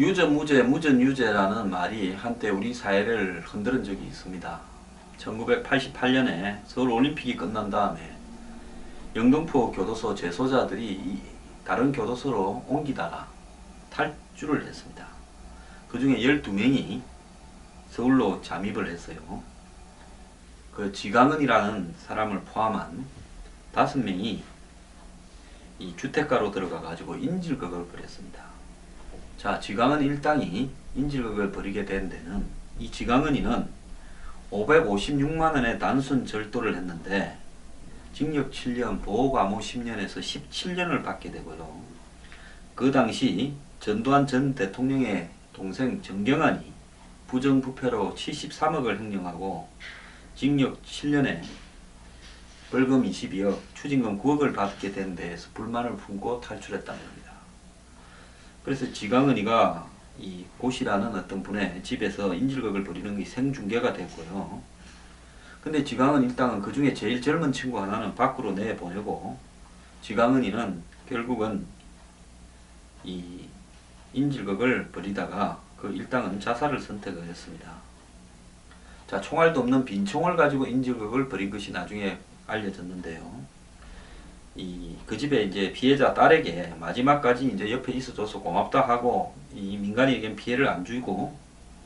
유저, 무죄, 무전, 유죄라는 말이 한때 우리 사회를 흔드는 적이 있습니다. 1988년에 서울올림픽이 끝난 다음에 영등포 교도소 재소자들이 다른 교도소로 옮기다가 탈주를 했습니다. 그 중에 12명이 서울로 잠입을 했어요. 그 지강은이라는 사람을 포함한 5명이 이 주택가로 들어가 가지고 인질극을 벌였습니다. 자, 지강은 일당이 인질극을 벌이게 된 데는 이 지강은이는 556만원의 단순 절도를 했는데 징역 7년, 보호감호 10년에서 17년을 받게 되고요. 그 당시 전두환 전 대통령의 동생 정경환이 부정부패로 73억을 횡령하고 징역 7년에 벌금 22억, 추징금 9억을 받게 된 데에서 불만을 품고 탈출했다는 겁니다. 그래서 지강은이가 이 고시라는 어떤 분의 집에서 인질극을 벌이는 게 생중계가 됐고요. 근데 지강은 일당은 그 중에 제일 젊은 친구 하나는 밖으로 내보내고 지강은이는 결국은 이 인질극을 벌이다가 그 일당은 자살을 선택을 했습니다. 자, 총알도 없는 빈 총을 가지고 인질극을 벌인 것이 나중에 알려졌는데요. 그 집에 이제 피해자 딸에게 마지막까지 이제 옆에 있어줘서 고맙다 하고 이 민간인에겐 피해를 안 주고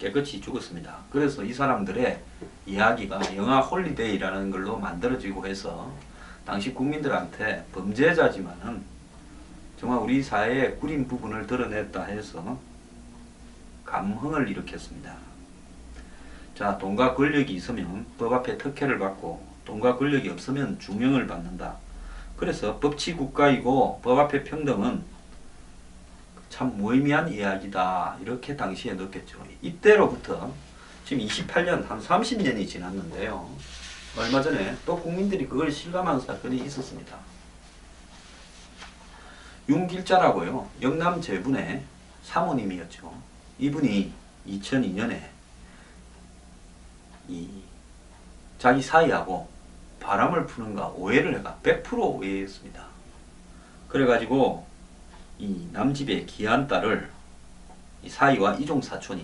깨끗이 죽었습니다. 그래서 이 사람들의 이야기가 영화 홀리데이라는 걸로 만들어지고 해서 당시 국민들한테 범죄자지만은 정말 우리 사회의 구린 부분을 드러냈다 해서 감흥을 일으켰습니다. 자, 돈과 권력이 있으면 법 앞에 특혜를 받고 돈과 권력이 없으면 중형을 받는다. 그래서 법치국가이고 법 앞에 평등은 참 무의미한 이야기다. 이렇게 당시에 느꼈죠. 이때로부터 지금 28년, 한 30년이 지났는데요. 얼마 전에 또 국민들이 그걸 실감한 사건이 있었습니다. 윤길자라고요. 영남 제분의 사모님이었죠. 이분이 2002년에 자기 사이하고 바람을 푸는가 오해를 해가 100% 오해했습니다. 그래가지고 이 남집의 귀한 딸을 이 사이와 이종사촌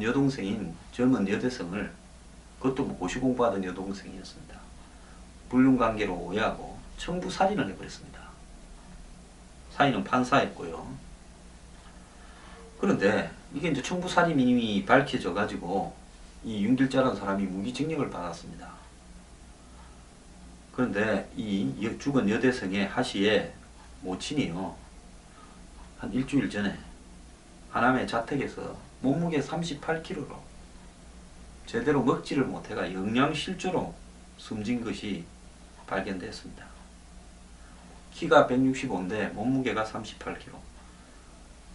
여동생인 젊은 여대생을, 그것도 뭐 고시 공부하던 여동생이었습니다. 불륜관계로 오해하고 청부살인을 해버렸습니다. 사이는 판사였고요. 그런데 이게 이제 청부살인이 밝혀져 가지고 이 윤길자라는 사람이 무기징역을 받았습니다. 그런데 이 죽은 여대생의 하씨의 모친이요, 한 일주일 전에 하남의 자택에서 몸무게 38kg로 제대로 먹지를 못해가 영양실조로 숨진 것이 발견됐습니다. 키가 165인데 몸무게가 38kg.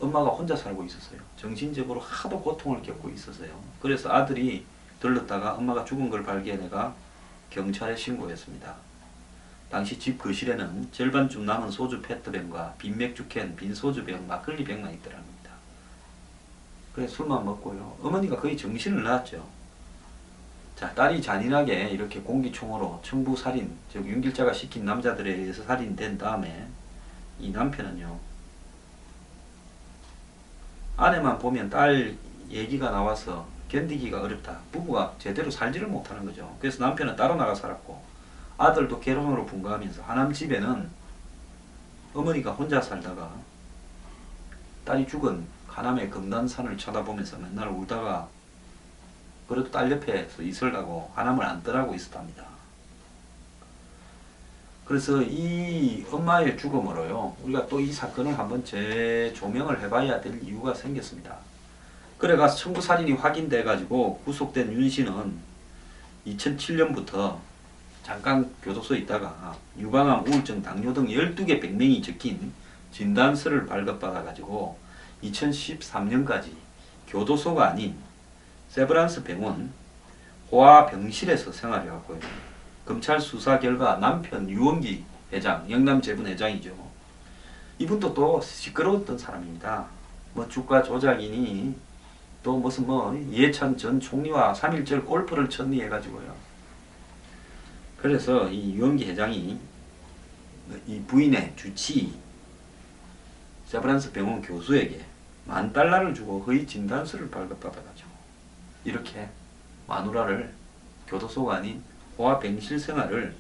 엄마가 혼자 살고 있었어요. 정신적으로 하도 고통을 겪고 있었어요. 그래서 아들이 들렀다가 엄마가 죽은 걸 발견해가 경찰에 신고했습니다. 당시 집 거실에는 절반쯤 남은 소주 페트병과 빈 맥주캔, 빈 소주병, 막걸리병만 있더랍니다. 그래서 술만 먹고요. 어머니가 거의 정신을 놨죠. 자, 딸이 잔인하게 이렇게 공기총으로 청부살인, 즉 윤길자가 시킨 남자들에 의해서 살인된 다음에 이 남편은요, 아내만 보면 딸 얘기가 나와서 견디기가 어렵다. 부부가 제대로 살지를 못하는 거죠. 그래서 남편은 따로 나가 살았고 아들도 결혼으로 분가하면서 하남 집에는 어머니가 혼자 살다가 딸이 죽은 하남의 금단산을 쳐다보면서 맨날 울다가 그래도 딸 옆에서 있으려고 하남을 안 떠나고 있었답니다. 그래서 이 엄마의 죽음으로요, 우리가 또 이 사건을 한번 재조명을 해봐야 될 이유가 생겼습니다. 그래가서 청부살인이 확인돼 가지고 구속된 윤씨는 2007년부터 잠깐 교도소에 있다가 유방암, 우울증, 당뇨 등 12개 병명이 적힌 진단서를 발급받아 가지고 2013년까지 교도소가 아닌 세브란스 병원 호화병실에서 생활해왔고요. 검찰 수사 결과 남편 유원기 회장, 영남재분 회장이죠. 이분도 또 시끄러웠던 사람입니다. 뭐 주가 조작이니 또 무슨 뭐 이해찬 전 총리와 3.1절 골프를 쳤니 해가지고요. 그래서 이 유원기 회장이 이 부인의 주치 세브란스 병원 교수에게 $10,000를 주고 허위 진단서를 발급받아가지고 이렇게 마누라를 교도소가 아닌 호화병실 생활을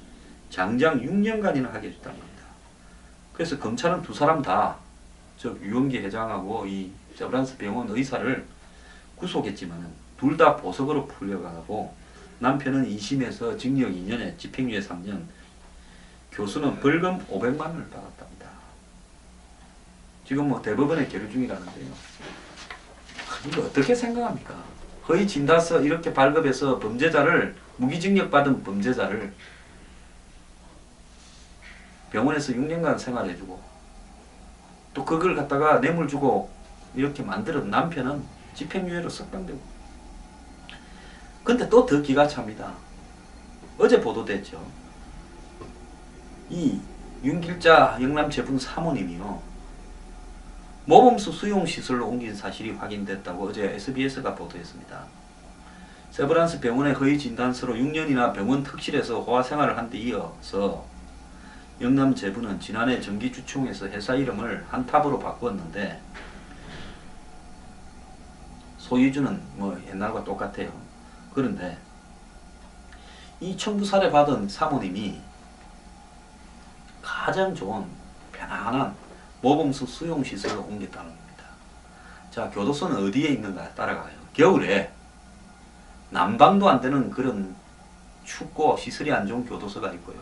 장장 6년간이나 하게 해줬다는 겁니다. 그래서 검찰은 두 사람 다, 즉 유영기 회장하고 이 세브란스 병원 의사를 구속했지만 둘 다 보석으로 풀려가고 남편은 2심에서 징역 2년에 집행유예 3년, 교수는 벌금 500만 원을 받았답니다. 지금 뭐 대법원에 계류 중이라는데요. 이거 어떻게 생각합니까? 허위 진단서 이렇게 발급해서 범죄자를, 무기징역 받은 범죄자를 병원에서 6년간 생활해주고 또 그걸 갖다가 뇌물 주고 이렇게 만들은 남편은 집행유예로 석방되고. 근데 또 더 기가 찹니다. 어제 보도됐죠. 이 윤길자 영남재분 사모님이요, 모범수 수용시설로 옮긴 사실이 확인됐다고 어제 SBS가 보도했습니다. 세브란스 병원의 허위 진단서로 6년이나 병원 특실에서 호화생활을 한 데 이어서 영남재분은 지난해 정기주총에서 회사 이름을 한탑으로 바꾸었는데 소유주는 뭐 옛날과 똑같아요. 그런데 이 청부 살해 받은 사모님이 가장 좋은 편안한 모범수 수용시설로 옮겼다는 겁니다. 자, 교도소는 어디에 있는가 따라가요. 겨울에 난방도 안 되는 그런 춥고 시설이 안 좋은 교도소가 있고요.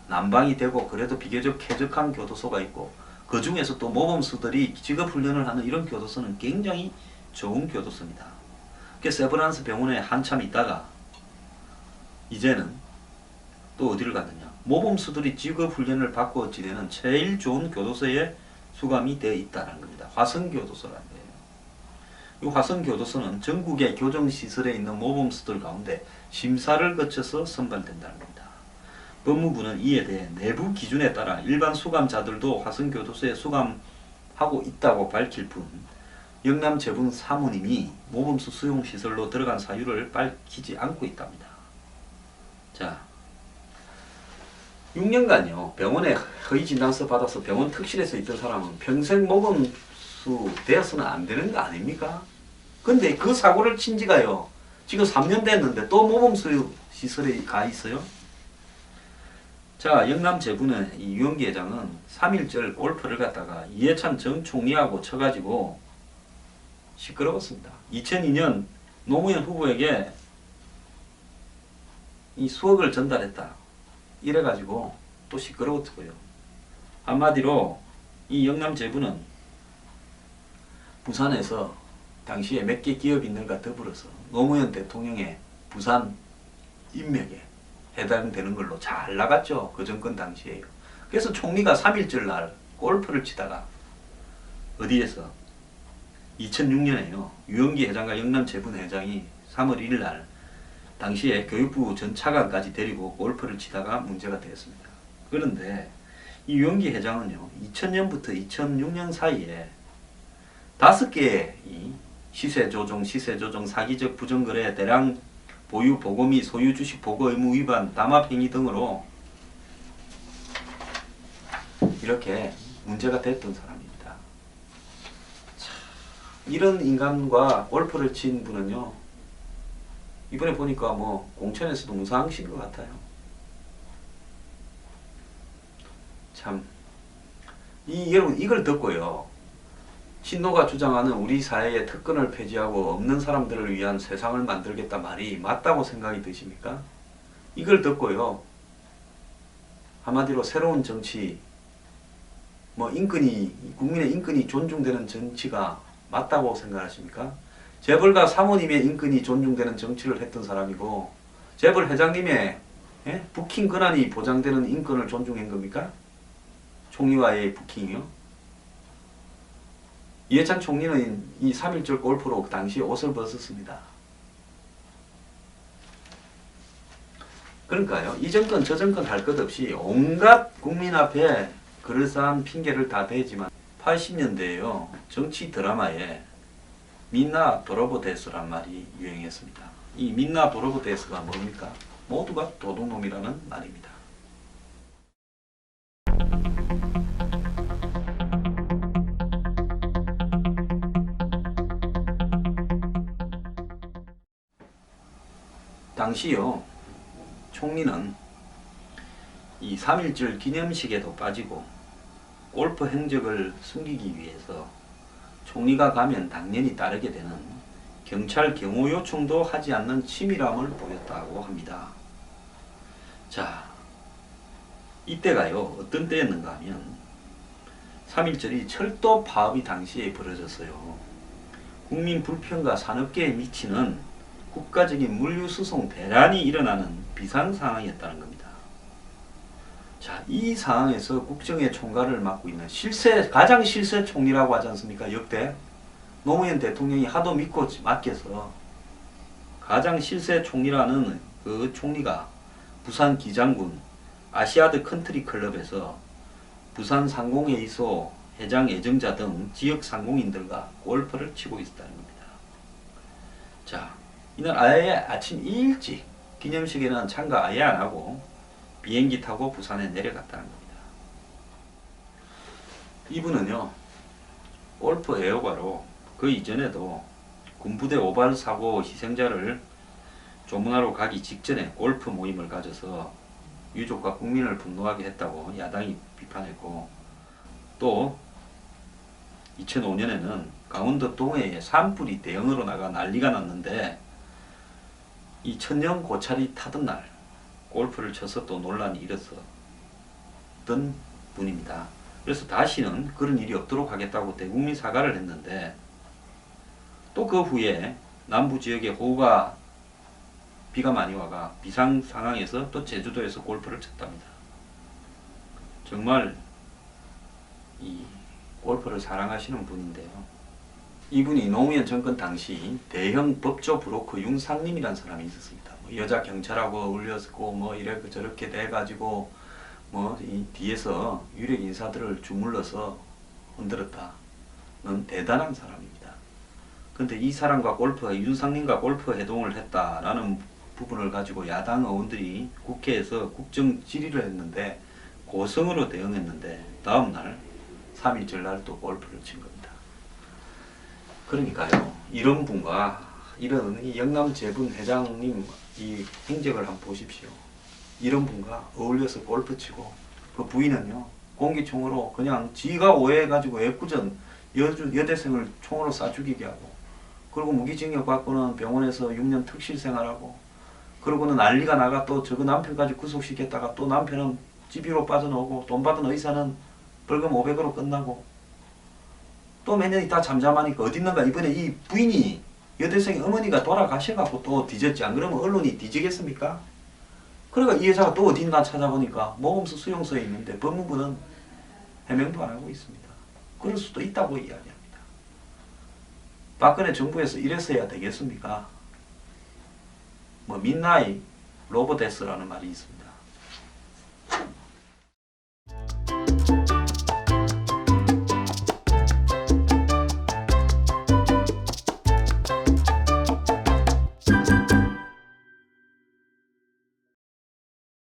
난방이 되고 그래도 비교적 쾌적한 교도소가 있고, 그 중에서 또 모범수들이 직업훈련을 하는 이런 교도소는 굉장히 좋은 교도소입니다. 그래서 세브란스 병원에 한참 있다가 이제는 또 어디를 갔느냐, 모범수들이 직업훈련을 받고 지내는 제일 좋은 교도소에 수감이 되어 있다는 겁니다. 화성교도소라는 거예요. 이 화성교도소는 전국의 교정시설에 있는 모범수들 가운데 심사를 거쳐서 선발된다는 겁니다. 법무부는 이에 대해 내부 기준에 따라 일반 수감자들도 화성교도소에 수감하고 있다고 밝힐 뿐 영남재분 사모님이 모범수 수용시설로 들어간 사유를 밝히지 않고 있답니다. 자, 6년간요 병원에 허위 진단서 받아서 병원 특실에서 있던 사람은 평생 모범수 되어서는 안 되는 거 아닙니까? 근데 그 사고를 친 지가요 지금 3년 됐는데 또 모범수 시설에 가 있어요. 자, 영남재분의 이 유영기 회장은 3.1절 골프를 갖다가 이해찬 전 총리하고 쳐가지고 시끄러웠습니다. 2002년 노무현 후보에게 이 수억을 전달했다 이래가지고 또 시끄러웠고요. 한마디로 이 영남재분은 부산에서 당시에 몇 개 기업인들과 더불어서 노무현 대통령의 부산 인맥에 해당되는 걸로 잘 나갔죠. 그 정권 당시에요. 그래서 총리가 3.1절 날 골프를 치다가 어디에서 2006년에요 유영기 회장과 영남재분 회장이 3월 1일 날 당시에 교육부 전 차관까지 데리고 골프를 치다가 문제가 되었습니다. 그런데 이 유영기 회장은요 2000년부터 2006년 사이에 5개의 이 시세조종, 사기적 부정거래, 대량 보유 보고 및 소유 주식 보고 의무 위반, 담합 행위 등으로 이렇게 문제가 됐던 사람입니다. 자, 이런 인간과 골프를 친 분은요 이번에 보니까 뭐 공천에서도 무상하신 것 같아요. 참, 여러분 이걸 듣고요 신노가 주장하는 우리 사회의 특권을 폐지하고 없는 사람들을 위한 세상을 만들겠다 말이 맞다고 생각이 드십니까? 이걸 듣고요 한마디로 새로운 정치, 뭐 인권이, 국민의 인권이 존중되는 정치가 맞다고 생각하십니까? 재벌가 사모님의 인권이 존중되는 정치를 했던 사람이고 재벌 회장님의 부킹 권한이 보장되는 인권을 존중한 겁니까? 총리와의 부킹이요? 이해찬 총리는 이 3.1절 골프로 그 당시에 옷을 벗었습니다. 그러니까요 이 정권 저 정권 할 것 없이 온갖 국민 앞에 그럴싸한 핑계를 다 대지만 80년대에요 정치 드라마에 민나 도로보데스란 말이 유행했습니다. 이 민나 도로보데스가 뭡니까? 모두가 도둑놈이라는 말입니다. 당시요 총리는 이 3.1절 기념식에도 빠지고 골프 행적을 숨기기 위해서 총리가 가면 당연히 따르게 되는 경찰 경호 요청도 하지 않는 치밀함을 보였다고 합니다. 자, 이때가요 어떤 때였는가 하면 3.1절이 철도 파업이 당시에 벌어졌어요. 국민 불평과 산업계에 미치는 국가적인 물류수송 대란이 일어나는 비상 상황이었다는 겁니다. 자, 이 상황에서 국정의 총괄을 맡고 있는 가장 실세 총리라고 하지 않습니까? 역대 노무현 대통령이 하도 믿고 맡겨서 가장 실세 총리라는 그 총리가 부산 기장군 아시아드 컨트리 클럽에서 부산 상공회의소 회장 애정자 등 지역 상공인들과 골프를 치고 있었다는 겁니다. 자, 이날 아예 아침 일찍 기념식에는 참가 아예 안 하고 비행기 타고 부산에 내려갔다는 겁니다. 이분은요 골프 애호가로 그 이전에도 군부대 오발 사고 희생자를 조문하러 가기 직전에 골프 모임을 가져서 유족과 국민을 분노하게 했다고 야당이 비판했고, 또 2005년에는 강원도 동해에 산불이 대형으로 나가 난리가 났는데 이 천년 고찰이 타던 날 골프를 쳐서 또 논란이 일었었던 분입니다. 그래서 다시는 그런 일이 없도록 하겠다고 대국민 사과를 했는데, 또 그 후에 남부 지역에 비가 많이 와가 비상 상황에서 또 제주도에서 골프를 쳤답니다. 정말 이 골프를 사랑하시는 분인데요. 이분이 노무현 정권 당시 대형 법조 브로커 윤상림이라는 사람이 있었습니다. 뭐 여자 경찰하고 어울렸고 뭐 이렇게 저렇게 돼가지고 뭐 이 뒤에서 유력 인사들을 주물러서 흔들었다는 대단한 사람입니다. 근데 이 사람과 윤상림과 골프 회동을 했다라는 부분을 가지고 야당 의원들이 국회에서 국정 질의를 했는데 고성으로 대응했는데 다음날 3.1절 날 또 골프를 친 겁니다. 그러니까요 이런 분과 이런 이 영남재분 회장님 이 행적을 한번 보십시오. 이런 분과 어울려서 골프 치고 그 부인은요 공기총으로 그냥 지가 오해해가지고 애꿎은 여대생을 총으로 쏴 죽이게 하고, 그리고 무기징역 받고는 병원에서 6년 특실 생활하고, 그러고는 난리가 나가 또 저거 남편까지 구속시켰다가 또 남편은 집위로 빠져나오고 돈 받은 의사는 벌금 500으로 끝나고 또 몇 년 있다 잠잠하니까 어딨는가 이번에 이 부인이 여대생의 어머니가 돌아가셔갖고 또 뒤졌지. 안 그러면 언론이 뒤지겠습니까? 그러니까 이 여자가 또 어딘가 찾아보니까 모범수 수용소에 있는데 법무부는 해명도 안 하고 있습니다. 그럴 수도 있다고 이야기합니다. 박근혜 정부에서 이랬어야 되겠습니까? 뭐 민나이 로버데스라는 말이 있습니다.